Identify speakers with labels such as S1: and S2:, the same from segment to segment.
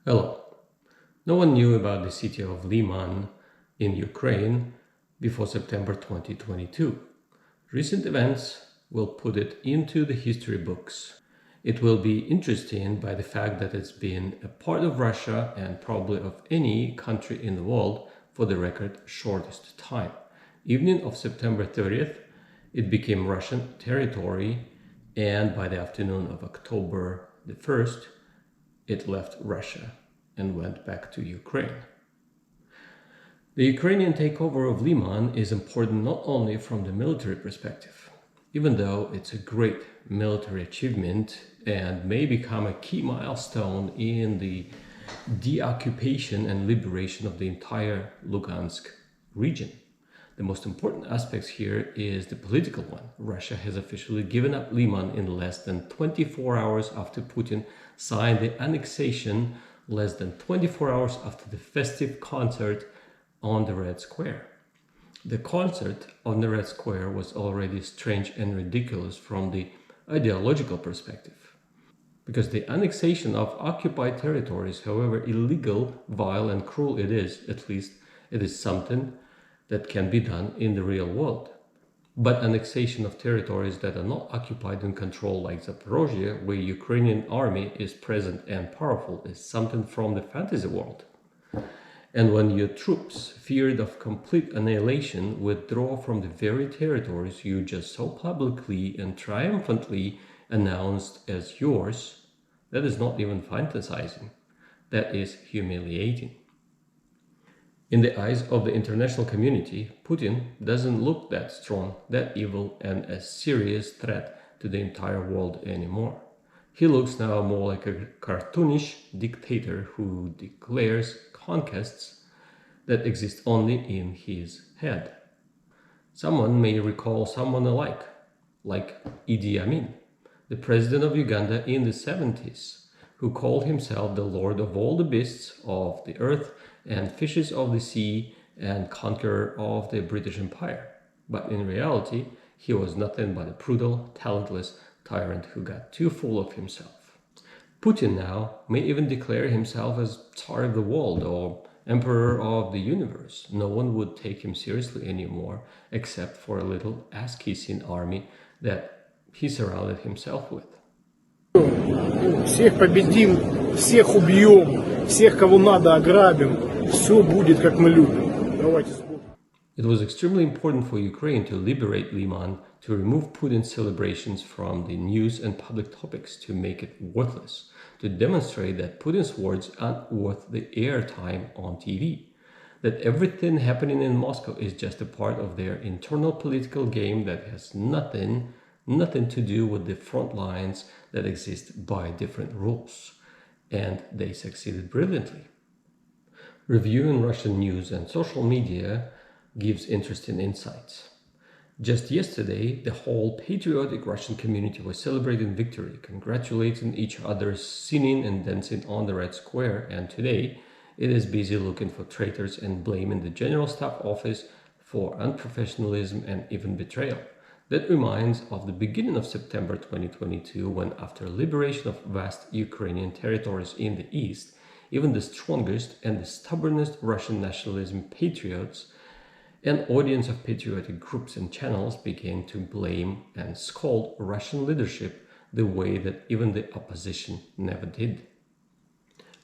S1: Hello. No one knew about the city of Lyman in Ukraine before September 2022. Recent events will put it into the history books. It will be interesting by the fact that it's been a part of Russia and probably of any country in the world for the record shortest time. Evening of September 30th, it became Russian territory, and by the afternoon of October the 1st, it left Russia and went back to Ukraine. The Ukrainian takeover of Lyman is important not only from the military perspective, even though it's a great military achievement and may become a key milestone in the deoccupation and liberation of the entire Lugansk region. The most important aspects here is the political one. Russia has officially given up Lyman in less than 24 hours after Putin signed the annexation, less than 24 hours after the festive concert on the Red Square. The concert on the Red Square was already strange and ridiculous from the ideological perspective, because the annexation of occupied territories, however illegal, vile and cruel it is, at least it is something that can be done in the real world. But annexation of territories that are not occupied and controlled, like Zaporozhye, where Ukrainian army is present and powerful, is something from the fantasy world. And when your troops, feared of complete annihilation, withdraw from the very territories you just so publicly and triumphantly announced as yours, that is not even fantasizing. That is humiliating. In the eyes of the international community, Putin doesn't look that strong, that evil, and a serious threat to the entire world anymore. He looks now more like a cartoonish dictator who declares conquests that exist only in his head. Someone may recall someone alike, like Idi Amin, the president of Uganda in the 70s, who called himself the lord of all the beasts of the earth and fishes of the sea and conqueror of the British Empire. But in reality, he was nothing but a brutal, talentless tyrant who got too full of himself. Putin now may even declare himself as Tsar of the world or Emperor of the universe. No one would take him seriously anymore, except for a little ass-kissing army that he surrounded himself with.
S2: Всех победим, всех убьем, всех, кого надо, ограбим. Все будет, как мы любим. Давайте.
S1: It was extremely important for Ukraine to liberate Lyman, to remove Putin's celebrations from the news and public topics, to make it worthless, to demonstrate that Putin's words aren't worth the airtime on TV, that everything happening in Moscow is just a part of their internal political game that has nothing to do with the front lines that exist by different rules. And they succeeded brilliantly. Reviewing Russian news and social media gives interesting insights. Just yesterday, the whole patriotic Russian community was celebrating victory, congratulating each other, singing and dancing on the Red Square, and today it is busy looking for traitors and blaming the General Staff Office for unprofessionalism and even betrayal. That reminds of the beginning of September 2022, when after liberation of vast Ukrainian territories in the east, even the strongest and the stubbornest Russian nationalism patriots, an audience of patriotic groups and channels, began to blame and scold Russian leadership the way that even the opposition never did.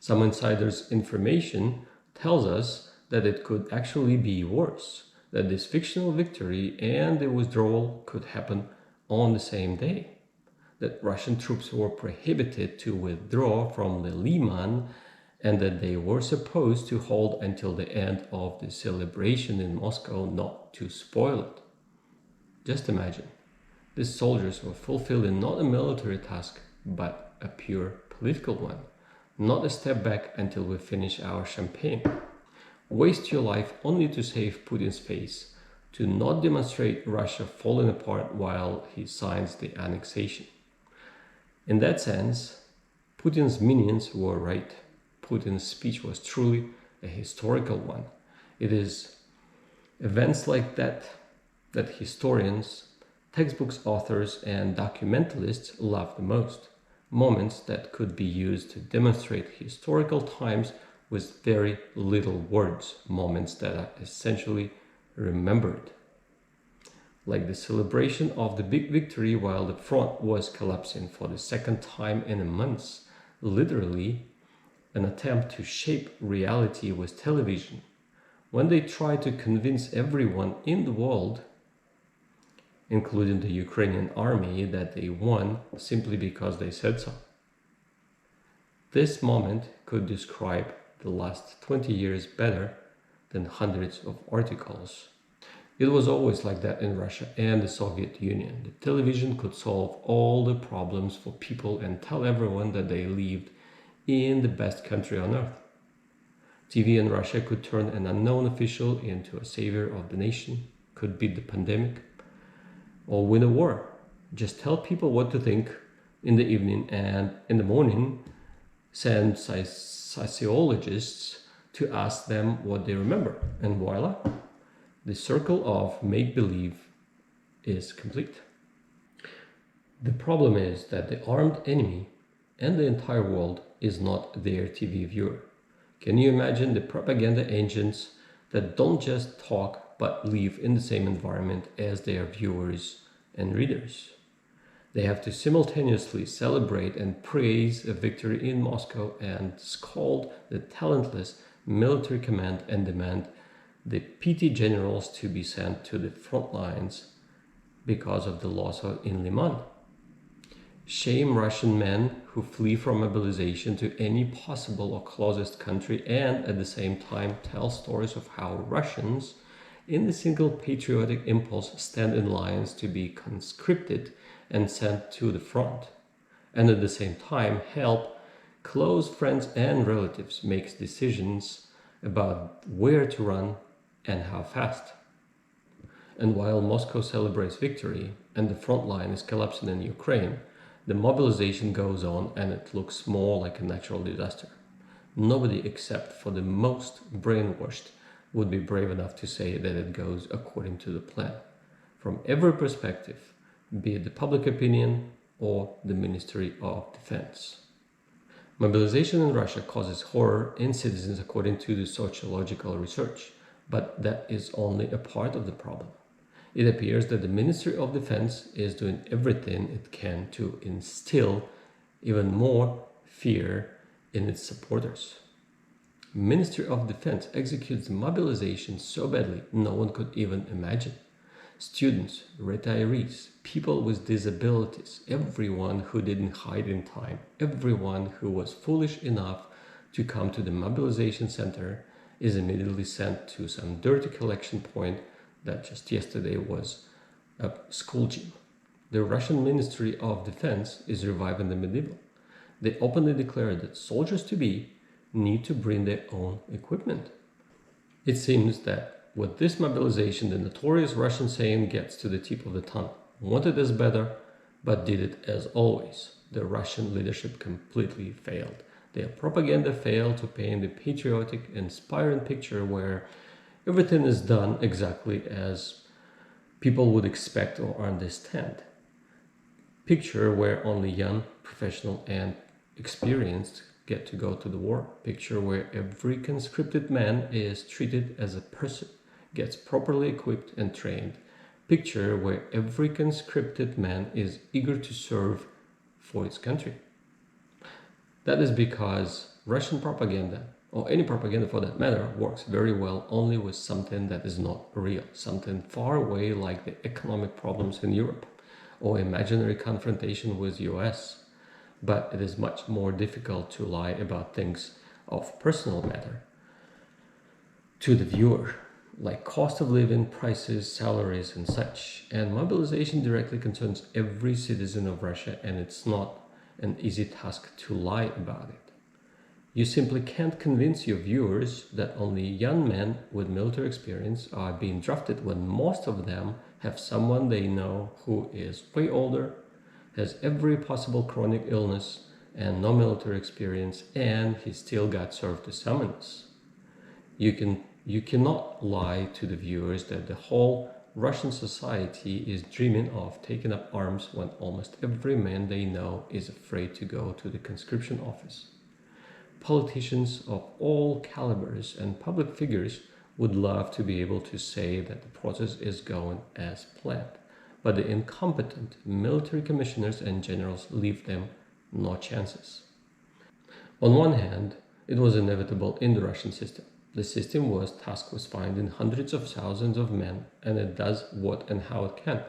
S1: Some insiders' information tells us that it could actually be worse, that this fictional victory and the withdrawal could happen on the same day, that Russian troops were prohibited to withdraw from the Lyman, and that they were supposed to hold until the end of the celebration in Moscow, not to spoil it. Just imagine, these soldiers were fulfilling not a military task, but a pure political one. Not a step back until we finish our champagne. Waste your life only to save Putin's face, to not demonstrate Russia falling apart while he signs the annexation. In that sense, Putin's minions were right. Putin's speech was truly a historical one. It is events like that historians, textbooks authors, and documentalists love the most. moments that could be used to demonstrate historical times with very little words, moments that are essentially remembered. Like the celebration of the big victory while the front was collapsing for the second time in a month, literally an attempt to shape reality with television, when they try to convince everyone in the world, including the Ukrainian army, that they won simply because they said so. This moment could describe the last 20 years better than hundreds of articles. It was always like that in Russia and the Soviet Union. The television could solve all the problems for people and tell everyone that they lived in the best country on earth. TV in Russia could turn an unknown official into a savior of the nation, could beat the pandemic, or win a war. Just tell people what to think in the evening, and in the morning send sociologists to ask them what they remember. And voila, the circle of make-believe is complete. The problem is that the armed enemy and the entire world is not their TV viewer. Can you imagine the propaganda agents that don't just talk but live in the same environment as their viewers and readers? They have to simultaneously celebrate and praise a victory in Moscow and scold the talentless military command and demand the PT generals to be sent to the front lines because of the loss in Lyman. Shame Russian men who flee from mobilization to any possible or closest country, and at the same time tell stories of how Russians, in the single patriotic impulse, stand in lines to be conscripted and sent to the front, and at the same time help close friends and relatives make decisions about where to run and how fast. And while Moscow celebrates victory and the front line is collapsing in Ukraine, the mobilization goes on and it looks more like a natural disaster. Nobody except for the most brainwashed would be brave enough to say that it goes according to the plan. From every perspective, be it the public opinion or the Ministry of Defense. Mobilization in Russia causes horror in citizens according to the sociological research, but that is only a part of the problem. It appears that the Ministry of Defense is doing everything it can to instill even more fear in its supporters. Ministry of Defense executes the mobilization so badly no one could even imagine. Students, retirees, people with disabilities, everyone who didn't hide in time, everyone who was foolish enough to come to the mobilization center is immediately sent to some dirty collection point that just yesterday was a school gym. The Russian Ministry of Defense is reviving the medieval. They openly declare that soldiers-to-be need to bring their own equipment. It seems that with this mobilization, the notorious Russian saying gets to the tip of the tongue. Wanted as better, but did it as always. The Russian leadership completely failed. Their propaganda failed to paint the patriotic, inspiring picture where everything is done exactly as people would expect or understand. Picture where only young, professional, and experienced get to go to the war. Picture where every conscripted man is treated as a person, gets properly equipped and trained. Picture where every conscripted man is eager to serve for its country. That is because Russian propaganda, or any propaganda for that matter, works very well only with something that is not real, something far away like the economic problems in Europe or imaginary confrontation with US. But it is much more difficult to lie about things of personal matter to the viewer, like cost of living, prices, salaries, and such. And mobilization directly concerns every citizen of Russia, and it's not an easy task to lie about it. You simply can't convince your viewers that only young men with military experience are being drafted when most of them have someone they know who is way older, has every possible chronic illness and no military experience, and he still got served a summons. You cannot lie to the viewers that the whole Russian society is dreaming of taking up arms when almost every man they know is afraid to go to the conscription office. Politicians of all calibers and public figures would love to be able to say that the process is going as planned, but the incompetent military commissioners and generals leave them no chances. On one hand, it was inevitable in the Russian system. The system was tasked with finding hundreds of thousands of men, and it does what and how it can.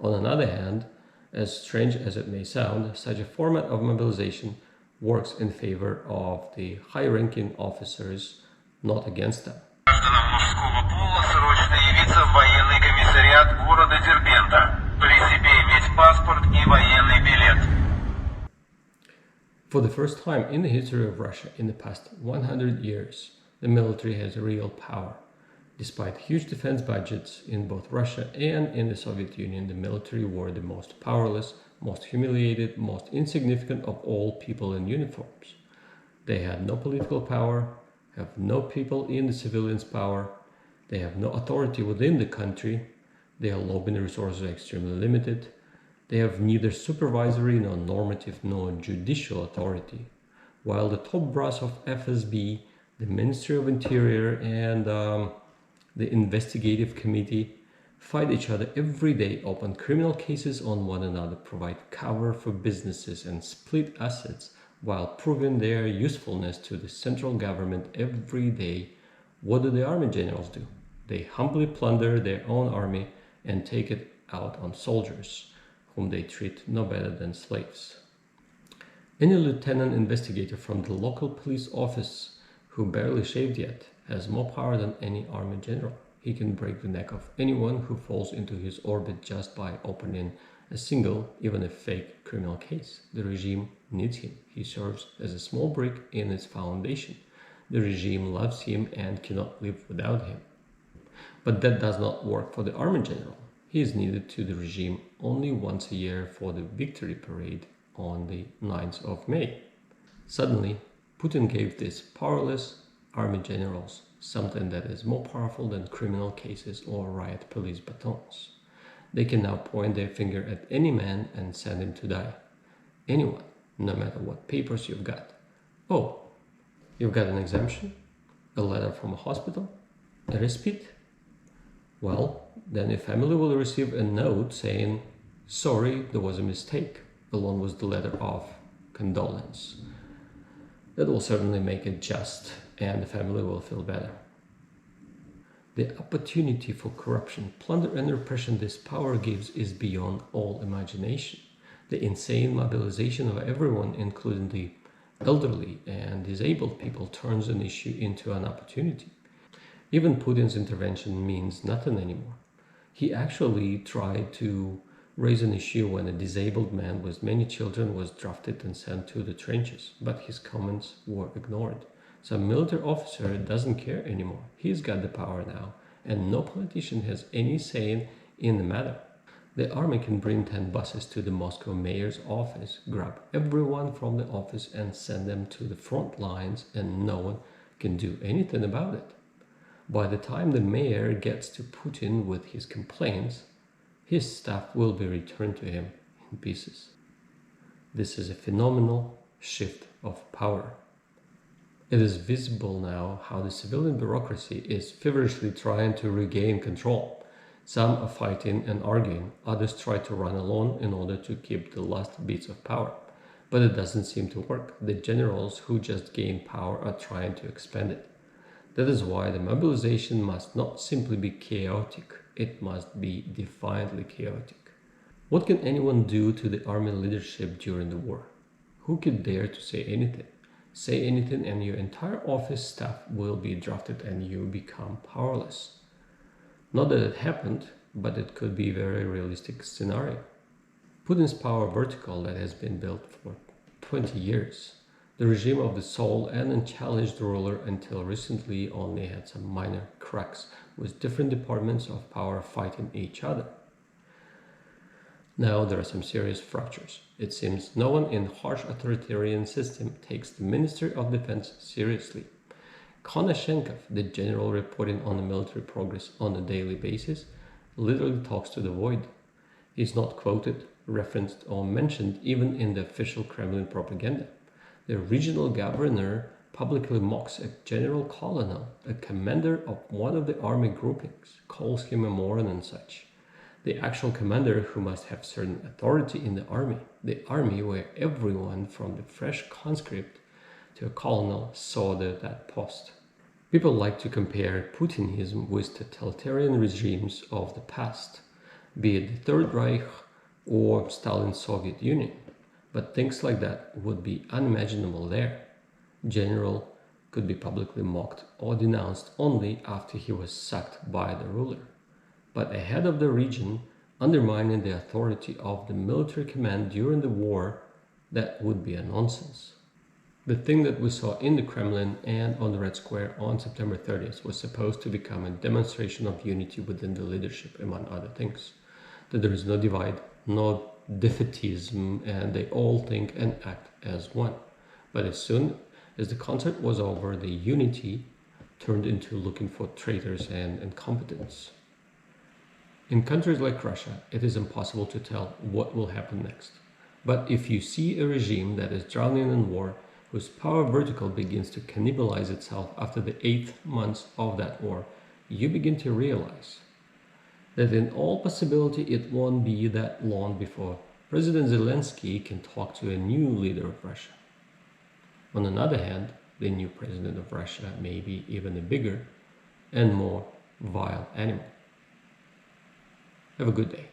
S1: On another hand, as strange as it may sound, such a format of mobilization works in favor of the high-ranking officers, not against them.
S3: Гражданам мужского пола срочно явиться в военный комиссариат города Дербента. При себе иметь паспорт и военный билет.
S1: For the first time in the history of Russia in the past 100 years, the military has real power. Despite huge defense budgets in both Russia and in the Soviet Union, the military were the most powerless, most humiliated, most insignificant of all people in uniforms. They had no political power, have no people in the civilians' power, they have no authority within the country, their lobbying resources are extremely limited, they have neither supervisory nor normative nor judicial authority, while the top brass of FSB, the Ministry of Interior and the Investigative Committee fight each other every day, open criminal cases on one another, provide cover for businesses and split assets while proving their usefulness to the central government every day. What do the army generals do? They humbly plunder their own army and take it out on soldiers, whom they treat no better than slaves. Any lieutenant investigator from the local police office who barely shaved yet has more power than any army general. He can break the neck of anyone who falls into his orbit just by opening a single, even a fake criminal case. The regime needs him. He serves as a small brick in its foundation. The regime loves him and cannot live without him. But that does not work for the army general. He is needed to the regime only once a year for the victory parade on the 9th of May. Suddenly, Putin gave these powerless army generals something that is more powerful than criminal cases or riot police batons. They can now point their finger at any man and send him to die. Anyone, no matter what papers you've got. Oh, you've got an exemption? A letter from a hospital? A respite? Well, then a family will receive a note saying, "Sorry, there was a mistake," along with the letter of condolence. That will certainly make it just, and the family will feel better. The opportunity for corruption, plunder and repression this power gives is beyond all imagination. The insane mobilization of everyone, including the elderly and disabled people, turns an issue into an opportunity. Even Putin's intervention means nothing anymore. He actually tried to raise an issue when a disabled man with many children was drafted and sent to the trenches, but his comments were ignored. So a military officer doesn't care anymore. He's got the power now, and no politician has any say in the matter. The army can bring 10 buses to the Moscow mayor's office, grab everyone from the office and send them to the front lines, and no one can do anything about it. By the time the mayor gets to Putin with his complaints, his staff will be returned to him in pieces. This is a phenomenal shift of power. It is visible now how the civilian bureaucracy is feverishly trying to regain control. Some are fighting and arguing, others try to run alone in order to keep the last bits of power. But it doesn't seem to work. The generals who just gained power are trying to expand it. That is why the mobilization must not simply be chaotic, it must be defiantly chaotic. What can anyone do to the army leadership during the war? Who could dare to say anything? Say anything and your entire office staff will be drafted and you become powerless. Not that it happened, but it could be a very realistic scenario. Putin's power vertical that has been built for 20 years. The regime of the sole and unchallenged ruler until recently only had some minor cracks, with different departments of power fighting each other. Now there are some serious fractures. It seems no one in harsh authoritarian system takes the Ministry of Defense seriously. Konashenkov, the general reporting on the military progress on a daily basis, literally talks to the void. He's not quoted, referenced, or mentioned even in the official Kremlin propaganda. The regional governor publicly mocks a general colonel, a commander of one of the army groupings, calls him a moron and such. The actual commander who must have certain authority in the army where everyone from the fresh conscript to a colonel saw that post. People like to compare Putinism with totalitarian regimes of the past, be it the Third Reich or Stalin's Soviet Union, but things like that would be unimaginable there. General could be publicly mocked or denounced only after he was sacked by the ruler. But a head of the region undermining the authority of the military command during the war, that would be a nonsense. The thing that we saw in the Kremlin and on the Red Square on September 30th was supposed to become a demonstration of unity within the leadership, among other things. That there is no divide, no defeatism, and they all think and act as one. But as soon as the concert was over, the unity turned into looking for traitors and incompetents. In countries like Russia, it is impossible to tell what will happen next. But if you see a regime that is drowning in war, whose power vertical begins to cannibalize itself after the 8th months of that war, you begin to realize that in all possibility it won't be that long before President Zelensky can talk to a new leader of Russia. On the other hand, the new president of Russia may be even a bigger and more vile animal. Have a good day.